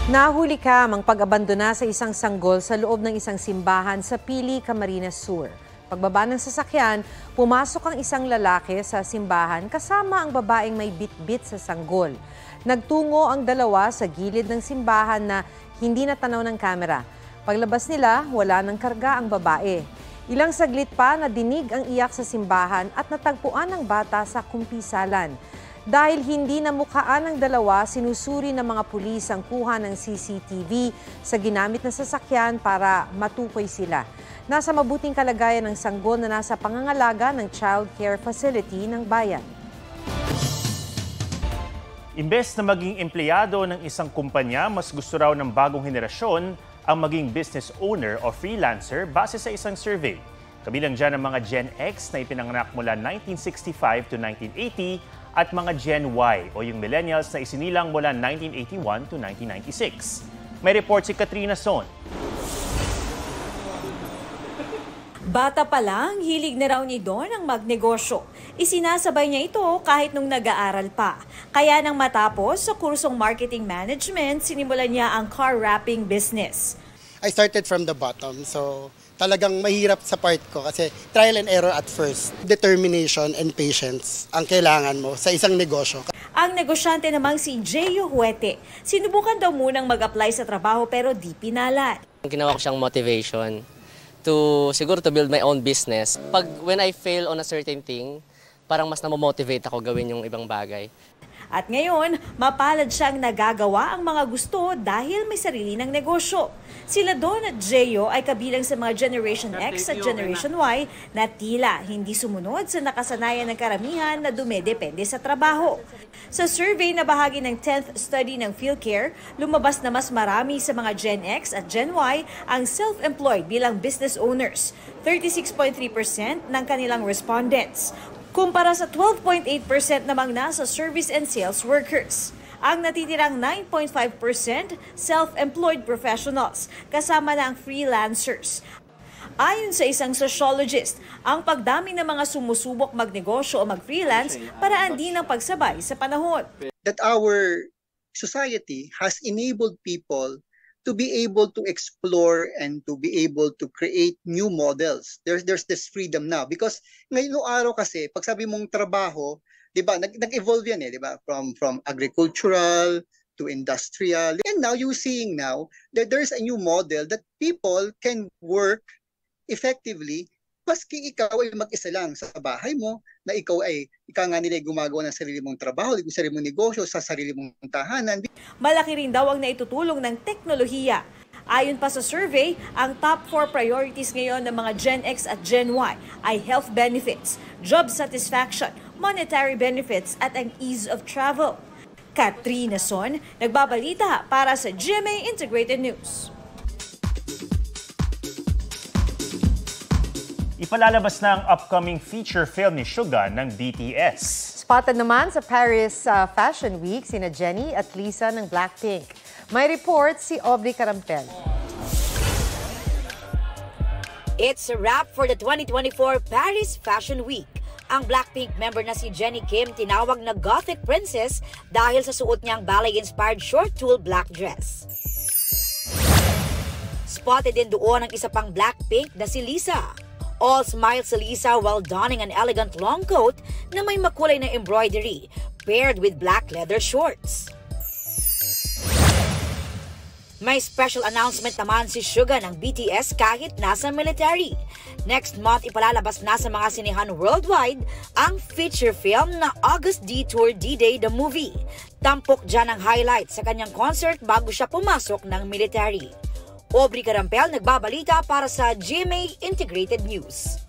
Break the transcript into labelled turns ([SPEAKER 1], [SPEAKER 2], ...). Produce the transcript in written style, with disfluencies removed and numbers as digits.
[SPEAKER 1] Nahuli ka mang pag-abandona sa isang sanggol sa loob ng isang simbahan sa Pili, Camarines Sur. Pagbaba ng sasakyan, pumasok ang isang lalaki sa simbahan kasama ang babaeng may bit-bit sa sanggol. Nagtungo ang dalawa sa gilid ng simbahan na hindi natanaw ng kamera. Paglabas nila, wala ng karga ang babae. Ilang saglit pa nadinig ang iyak sa simbahan at natagpuan ng bata sa kumpisalan. Dahil hindi namukhaan ng dalawa, sinusuri ng mga pulis ang kuha ng CCTV sa ginamit na sasakyan para matukoy sila. Nasa mabuting kalagayan ng sanggol na nasa pangangalaga ng child care facility ng bayan.
[SPEAKER 2] Imbes na maging empleyado ng isang kumpanya, mas gusto raw ng bagong henerasyon ang maging business owner o freelancer base sa isang survey. Kabilang dyan ang mga Gen X na ipinanganak mula 1965 to 1980 at mga Gen Y o yung millennials na isinilang mula 1981 to 1996. May report si Katrina Son.
[SPEAKER 3] Bata pa lang, hilig na raw ni Don ang magnegosyo. Isinasabay niya ito kahit nung nag-aaral pa. Kaya nang matapos sa kursong marketing management, sinimulan niya ang car wrapping business.
[SPEAKER 4] I started from the bottom, so talagang mahirap sa part ko kasi trial and error at first. Determination and patience ang kailangan mo sa isang negosyo.
[SPEAKER 3] Ang negosyante namang si Jeyo Huete, sinubukan daw munang mag-apply sa trabaho pero di pinalad.
[SPEAKER 5] Ginawa ko siyang motivation to build my own business. When I fail on a certain thing, parang mas namomotivate ako gawin yung ibang bagay.
[SPEAKER 3] At ngayon, mapalad siyang nagagawa ang mga gusto dahil may sarili ng negosyo. Sila Don at Jeyo ay kabilang sa mga Generation X at Generation Y na tila hindi sumunod sa nakasanayan ng karamihan na dumedepende sa trabaho. Sa survey na bahagi ng 10th study ng PhilCare, lumabas na mas marami sa mga Gen X at Gen Y ang self-employed bilang business owners, 36.3% ng kanilang respondents. Kumpara sa 12.8% namang nasa service and sales workers. Ang natitirang 9.5% self-employed professionals, kasama na ang freelancers. Ayon sa isang sociologist, ang pagdami ng mga sumusubok magnegosyo o mag-freelance paraan din ng pagsabay sa panahon.
[SPEAKER 4] That our society has enabled people to be able to explore and to be able to create new models. There's this freedom now because ngayon no araw kasi pag sabi mong trabaho, 'di ba? Nag-evolve yan 'di ba? From agricultural to industrial. And now you're seeing now that there's a new model that people can work effectively maski ikaw ay mag-isa lang sa bahay mo, na ikaw nga nila gumagawa ng sarili mong trabaho, ng sarili mong negosyo, sa sarili mong tahanan.
[SPEAKER 3] Malaki rin daw ang naitutulong ng teknolohiya. Ayon pa sa survey, ang top 4 priorities ngayon ng mga Gen X at Gen Y ay health benefits, job satisfaction, monetary benefits at ang ease of travel. Katrina Son, nagbabalita para sa GMA Integrated News.
[SPEAKER 2] Ipalalabas na ang upcoming feature film ni Suga ng BTS.
[SPEAKER 1] Spotted naman sa Paris Fashion Week sina Jennie at Lisa ng Blackpink. May report si Aubrey Carampel.
[SPEAKER 6] It's a wrap for the 2024 Paris Fashion Week. Ang Blackpink member na si Jennie Kim tinawag na Gothic Princess dahil sa suot niyang ballet-inspired short tulle black dress. Spotted din doon ang isa pang Blackpink na si Lisa. All smiles si Lisa while donning an elegant long coat na may makulay na embroidery paired with black leather shorts. May special announcement naman si Suga ng BTS kahit nasa military. Next month, ipalalabas na sa mga sinehan worldwide ang feature film na August D-Tour D-Day the Movie. Tampok dyan ang highlight sa kanyang concert bago siya pumasok ng military. Aubrey Carampel nagbabalita para sa GMA Integrated News.